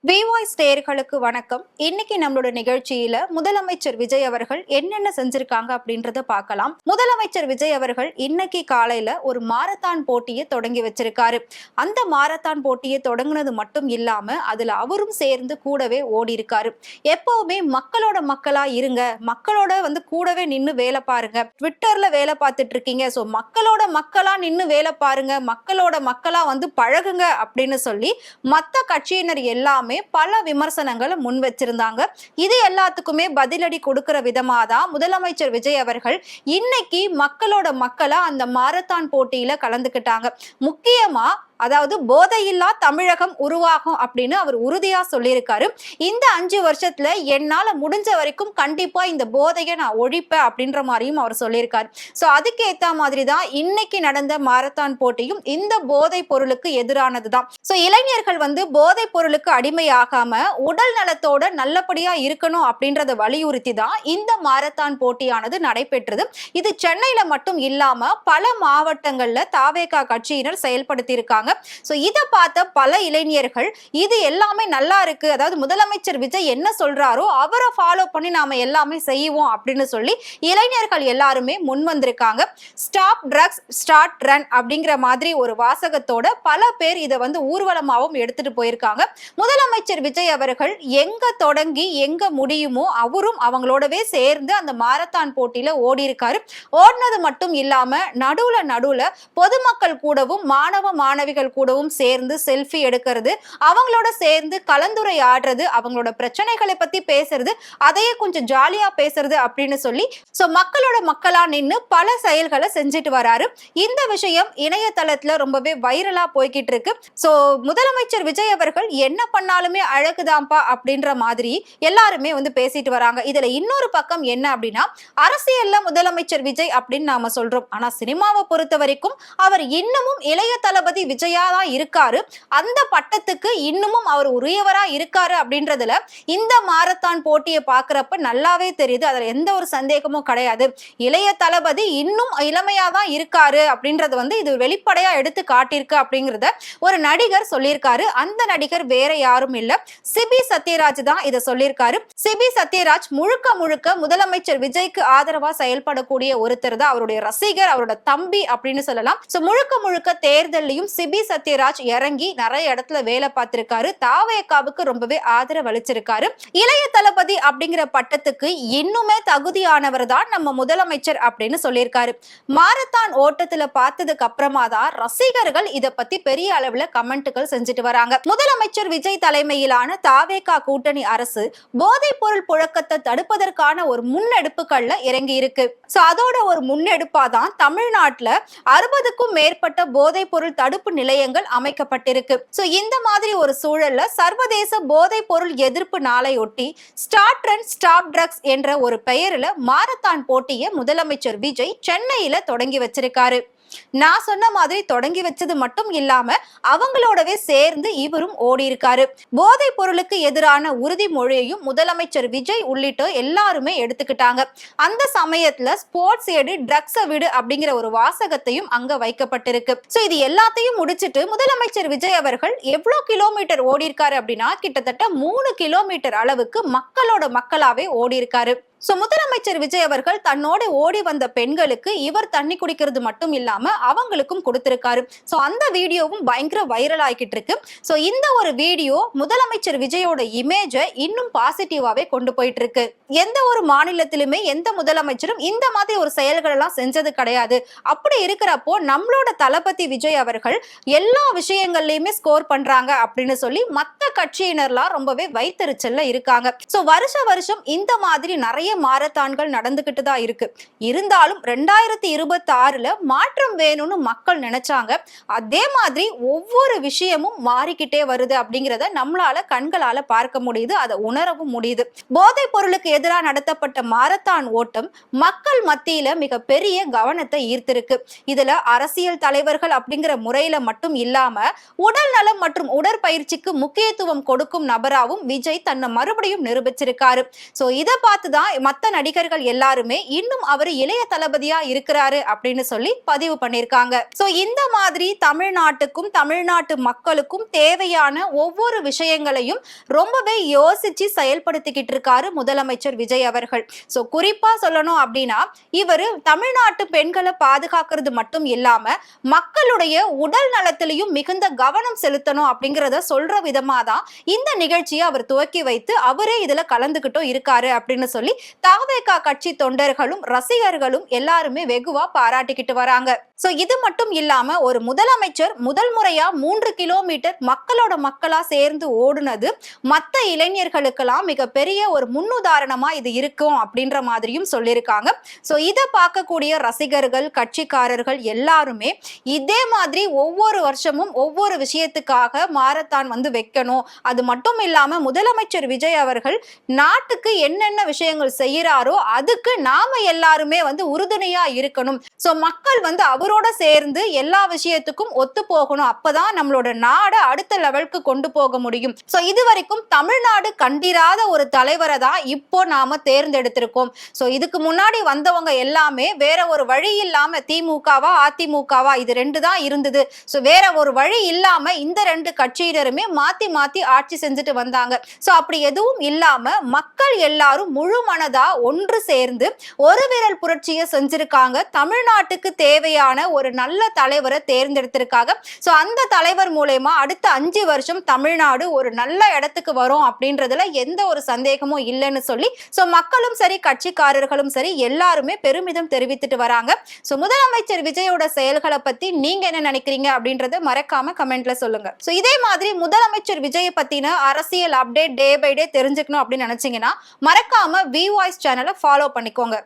விவாய்ஸ் நேயர்களுக்கு வணக்கம். இன்னைக்கு நம்மளோட நிகழ்ச்சியில முதலமைச்சர் விஜய் அவர்கள் என்னென்ன செஞ்சிருக்காங்க அப்படின்றத பார்க்கலாம். முதலமைச்சர் விஜய் அவர்கள் இன்னைக்கு காலையில ஒரு மாரத்தான் போட்டியை தொடங்கி வச்சிருக்காரு. அந்த மாரத்தான் போட்டியை தொடங்குனது மட்டும் இல்லாம அதுல அவரும் சேர்ந்து கூடவே ஓடி இருக்காரு. எப்பவுமே மக்களோட மக்களா இருங்க, மக்களோட கூடவே நின்னு வேலை பாருங்க. ட்விட்டர்ல வேலை பார்த்துட்டு இருக்கீங்க, சோ மக்களோட மக்களா நின்னு வேலை பாருங்க, மக்களோட மக்களா பழகுங்க அப்படின்னு சொல்லி மத்த கட்சியினர் எல்லாமே பல விமர்சனங்களை முன் வச்சிருந்தாங்க. இது எல்லாத்துக்குமே பதிலடி கொடுக்கிற விதமா தான் முதலமைச்சர் விஜய் அவர்கள் இன்னைக்கு மக்களோட மக்களா அந்த மாரத்தான் போட்டியில கலந்துக்கிட்டாங்க. முக்கியமா அதாவது போதையில்லா தமிழகம் உருவாகும் அப்படின்னு அவர் உறுதியா சொல்லியிருக்காரு. இந்த 5 வருஷத்துல என்னால முடிஞ்ச வரைக்கும் கண்டிப்பா இந்த போதையை நான் ஒழிப்பேன் அப்படின்ற மாதிரியும் அவர் சொல்லியிருக்காரு. சோ அதுக்கு ஏத்த மாதிரி தான் இன்னைக்கு நடந்த மாரத்தான் போட்டியும் இந்த போதை பொருளுக்கு எதிரானதுதான். சோ இளைஞர்கள் போதை பொருளுக்கு அடிமையாகாம உடல் நலத்தோட நல்லபடியா இருக்கணும் அப்படின்றத வலியுறுத்தி தான் இந்த மாரத்தான் போட்டியானது நடைபெற்றது. இது சென்னையில மட்டும் இல்லாம பல மாவட்டங்கள்ல தாவேகா கட்சியினர் செயல்படுத்தி இருக்காங்க. இத பார்த்த பல இளைஞர்கள் இது எல்லாமே நல்லா இருக்கு, அதாவது முதலமைச்சர் விஜய் என்ன சொல்றாரோ அவரை ஃபாலோ பண்ணி நாம எல்லாமே செய்வோம் அப்படின்னு சொல்லி இளைஞர்கள் எல்லாருமே முன் வந்திருக்காங்க. ஸ்டாப் ட்ரக்ஸ் ஸ்டார்ட் ரன் அப்படிங்கிற மாதிரி ஒரு வாசகத்தோட பல பேர் இதை ஊர்வலமாவும் எடுத்துட்டு போயிருக்காங்க. முதலமைச்சர் விஜய் அவர்கள் எங்க தொடங்கி எங்க முடியுமோ அவரும் அவங்களோடவே சேர்ந்து அந்த மாரத்தான் போட்டியில ஓடி இருக்காரு. ஓடினது மட்டும் இல்லாம நடுவுல பொதுமக்கள் கூடவும் மாணவ மாணவிகள் கூடவும் சேர்ந்து செல்ஃபி எடுக்கிறது, அவங்களோட சேர்ந்து கலந்துரையாடுறது, அவங்களோட பிரச்சனைகளை பத்தி பேசுறது, அதையே கொஞ்சம் ஜாலியா பேசுறது அப்படின்னு சொல்லி மக்களோட மக்களா நின்னு பல செயல்களை செஞ்சுட்டு வராரு. இந்த விஷயம் இணையதளத்துல ரொம்பவே வைரலா போய்கிட்டு இருக்கு. சோ முதலமைச்சர் விஜய் அவர்கள் என்ன பண்ணாலுமே அழகுதான்பா அப்படின்ற மாதிரி எல்லாருமே பேசிட்டு வராங்க. இதுல இன்னொரு பக்கம் என்ன அப்படின்னா, அரசியல்ல முதலமைச்சர் விஜய் அப்படின்னு நாம சொல்றோம், ஆனா சினிமாவை பொறுத்த வரைக்கும் அவர் இன்னமும் இளைய தளபதி விஜயா தான் இருக்காரு. அந்த பட்டத்துக்கு இன்னமும் அவர் உரியவரா இருக்காரு அப்படின்றதுல இந்த மாரத்தான் போட்டியை பார்க்கிறப்ப நல்லாவே தெரியுது. அதுல எந்த ஒரு சந்தேகமும் கிடையாது. இளைய தளபதி இன்னும் இளமையா தான் இருக்காரு அப்படின்றது இது வெளிப்படையா எடுத்து காட்டியிருக்கு அப்படிங்கறத ஒரு நடிகர் சொல்லியிருக்காரு. அந்த நடிகர் வேற யாரும் இல்ல, சிபி சத்யராஜ் தான் இதை சொல்லியிருக்காரு. சிபி சத்யராஜ் முழுக்க முதலமைச்சர் விஜய்க்கு ஆதரவா செயல்படக்கூடிய ஒருத்தர் தான், அவருடைய ரசிகர், அவரோட தம்பி அப்படின்னு சொல்லலாம். முழுக்க தேர்தலையும் சிபி சத்யராஜ் இறங்கி நிறைய இடத்துல வேலை பார்த்திருக்காரு. தாவேகாவுக்கு ரொம்பவே ஆதரவு அளிச்சிருக்காரு. இளைய தளபதி அப்படிங்கிற பட்டத்துக்கு இன்னுமே தகுதியானவர் தான் நம்ம முதலமைச்சர் அப்படின்னு சொல்லியிருக்காரு. மாரத்தான் ஓட்டத்துல பார்த்ததுக்கு அப்புறமா தான் ரசிகர்கள் இத பத்தி பெரிய அளவுல கமெண்ட்கள் செஞ்சுட்டு வராங்க. முதலமைச்சர் விஜய் தலைமையிலான தாவேகா கூட்டணி அரசு போதைப் பொருள் புழக்கத்தை தடுப்பதற்கான ஒரு முன்னெடுப்புகள்ல இறங்கி இருக்கு. அதோட ஒரு முன்னெடுப்பா தான் தமிழ்நாட்டுல 60க்கும் மேற்பட்ட போதைப் பொருள் தடுப்பு நிலையங்கள் அமைக்கப்பட்டிருக்கு. இந்த மாதிரி ஒரு சூழல்ல சர்வதேச போதைப் பொருள் எதிர்ப்பு நாளையொட்டி ஸ்டார்ட் ரன் ஸ்டாப் ட்ரக்ஸ் என்ற ஒரு பெயரில் மாரத்தான் போட்டியை முதலமைச்சர் விஜய் சென்னையில தொடங்கி வச்சிருக்காரு. நான் சொன்ன மாதிரி தொடங்கி வச்சது மட்டும் இல்லாம அவங்களோடவே சேர்ந்து இவரும் ஓடி இருக்காரு. போதைப் பொருளுக்கு எதிரான உறுதிமொழியையும் முதலமைச்சர் விஜய் உள்ளிட்ட எல்லாருமே எடுத்துக்கிட்டாங்க. அந்த சமயத்துல ஸ்போர்ட்ஸ் எடு ட்ரக்ஸை விடு அப்படிங்கிற ஒரு வாசகத்தையும் அங்க வைக்கப்பட்டிருக்கு. இது எல்லாத்தையும் முடிச்சிட்டு முதலமைச்சர் விஜய் அவர்கள் எவ்வளவு கிலோமீட்டர் ஓடி இருக்காரு அப்படின்னா கிட்டத்தட்ட 3 கிலோமீட்டர் அளவுக்கு மக்களோட மக்களாவே ஓடி இருக்காரு. முதலமைச்சர் விஜய் அவர்கள் தன்னோட ஓடி வந்த பெண்களுக்கு இவர் தண்ணி குடிக்கிறது மட்டும் இல்லாம அவங்களுக்கும் கொடுத்திருக்காரு. அந்த வீடியோவும் பயங்கர வைரல் ஆகிட்டு இருக்கு. இந்த ஒரு வீடியோ முதலமைச்சர் விஜயோட இமேஜை இன்னும் பாசிட்டிவாவே கொண்டு போயிட்டு இருக்கு. எந்த ஒரு மாநிலத்திலுமே எந்த முதலமைச்சரும் இந்த மாதிரி ஒரு செயல்கள் எல்லாம் செஞ்சது கிடையாது. அப்படி இருக்கிறப்போ நம்மளோட தளபதி விஜய் அவர்கள் எல்லா விஷயங்கள்லயுமே ஸ்கோர் பண்றாங்க அப்படின்னு சொல்லி மத்த கட்சியினர்லாம் ரொம்பவே வைத்தறிச்சல்ல இருக்காங்க. வருஷம் இந்த மாதிரி நிறைய மாரத்தான்கள் நடந்துகிட்டு தான் இருக்கு. இருந்தாலும் 2026ல மாற்றம் வேணும்னு மக்கள் நினைச்சாங்க. அதே மாதிரி ஒவ்வொரு விஷயமும் மாறிக்கிட்டே வருது அப்படிங்கறத நம்மளால கண்களால பார்க்க முடியுது, அதை உணரவும் முடியுது. போதைப் பொருளுக்கு எதிராக நடத்தப்பட்ட மாரத்தான் ஓட்டம் மக்கள் மத்தியில மிக பெரிய கவனத்தை ஈர்த்திருக்கு. இதுல அரசியல் தலைவர்கள் அப்படிங்கிற முறையில மட்டும் இல்லாம உடல் நலம் மற்றும் உடற்பயிற்சிக்கு முக்கியத்துவம் கொடுக்கும் நபராகவும் விஜய் தன்னை மறுபடியும் நிரூபிச்சிருக்காரு. இதை பார்த்துதான் மத்த நடிகர்கள் எல்லாருமே இன்னும் அவர் இளைய தளபதியா இருக்கிறாரு அப்படின்னு சொல்லி பதிவு பண்ணிருக்காங்க. சோ இந்த மாதிரி தமிழ்நாட்டுக்கும் தமிழ்நாட்டு மக்களுக்கும் தேவையான ஒவ்வொரு விஷயங்களையும் ரொம்பவே யோசிச்சு செயல்படுத்திக்கிட்டு இருக்காரு முதலமைச்சர் விஜய் அவர்கள். சோ குறிப்பா சொல்லணும் அப்படின்னா இவரு தமிழ்நாட்டு பெண்களை பாதுகாக்கிறது மட்டும் இல்லாம மக்களுடைய உடல் நலத்திலையும் மிகுந்த கவனம் செலுத்தணும் அப்படிங்கிறத சொல்ற விதமா தான் இந்த நிகழ்ச்சியை அவர் துவக்கி வைத்து அவரே இதுல கலந்துகிட்டும் இருக்காரு அப்படின்னு சொல்லி தாவேகா கட்சி தொண்டர்களும் ரசிகர்களும் எல்லாருமே வெகுவா பாராட்டிக்கிட்டு வராங்க. சோ இது மட்டும் இல்லாம ஒரு முதலமைச்சர் முதல் முறையா 3 கிலோமீட்டர் மக்களோட மக்களா சேர்ந்து ஓடுனது மத்த இளைஞர்களுக்கெல்லாம் மிகப்பெரிய ஒரு முன்னுதாரணமா இது இருக்கும் அப்படின்ற மாதிரியும் சொல்லியிருக்காங்க. சோ இதை பார்க்கக்கூடிய ரசிகர்கள் கட்சிக்காரர்கள் எல்லாருமே இதே மாதிரி ஒவ்வொரு வருஷமும் ஒவ்வொரு விஷயத்துக்காக மாரத்தான் வந்து வைக்கணும். அது மட்டும் இல்லாம முதலமைச்சர் விஜய் அவர்கள் நாட்டுக்கு என்னென்ன விஷயங்கள் செய்யறாரோ அதுக்கு நாம எல்லாருமே வந்து உறுதுணையா இருக்கணும். சோ மக்கள் வந்து அவரோட சேர்ந்து எல்லா விஷயத்துக்கும் ஒத்து போகணும். அப்பதான் நம்மளோட நாடை அடுத்த லெவலுக்கு கொண்டு போக முடியும். சோ இது வரைக்கும் தமிழ்நாடு கண்டிராத ஒரு தலைவரை தான் இப்போ நாம தேர்ந்தெடுத்திருக்கோம். சோ இதுக்கு முன்னாடி வந்தவங்க எல்லாமே வேற ஒரு வழி இல்லாம திமுகவா அதிமுகவா இது ரெண்டு தான் இருந்தது. சோ வேற ஒரு வழி இல்லாம இந்த ரெண்டு கட்சியினருமே மாத்தி மாத்தி ஆட்சி செஞ்சுட்டு வந்தாங்க. சோ அப்படி எதுவும் இல்லாம மக்கள் எல்லாரும் முழு மனதா ஒன்று சேர்ந்து ஒரு விரல் புரட்சியை செஞ்சிருக்காங்க. தமிழ்நாட்டுக்கு தேவையான ஒரு நல்ல தலைவரை தேர்ந்தெடுத்திருக்காங்க. சோ அந்த தலைவர் மூலமா அடுத்த 5 வருஷம் தமிழ்நாடு ஒரு நல்ல இடத்துக்கு வரும் அப்படின்றதுல எந்த ஒரு சந்தேகமும் இல்லைன்னு சொல்லி சோ மக்களும் சரி கட்சிக்காரர்களும் சரி எல்லாருமே பெருமிதம் தெரிவித்துட்டு வராங்க. சோ முதலமைச்சர் விஜயோட செயல்களை பத்தி நீங்க என்ன நினைக்கிறீங்க அப்படின்றத மறக்காம கமெண்ட்ல சொல்லுங்க. சோ இதே மாதிரி முதலமைச்சர் விஜயை பத்தின அரசியல் அப்டேட் டே பை டே தெரிஞ்சுக்கணும் அப்படின்னு நினைச்சீங்கன்னா மறக்காம வி வாய்ஸ் சேனலை ஃபாலோ பண்ணிக்கோங்க.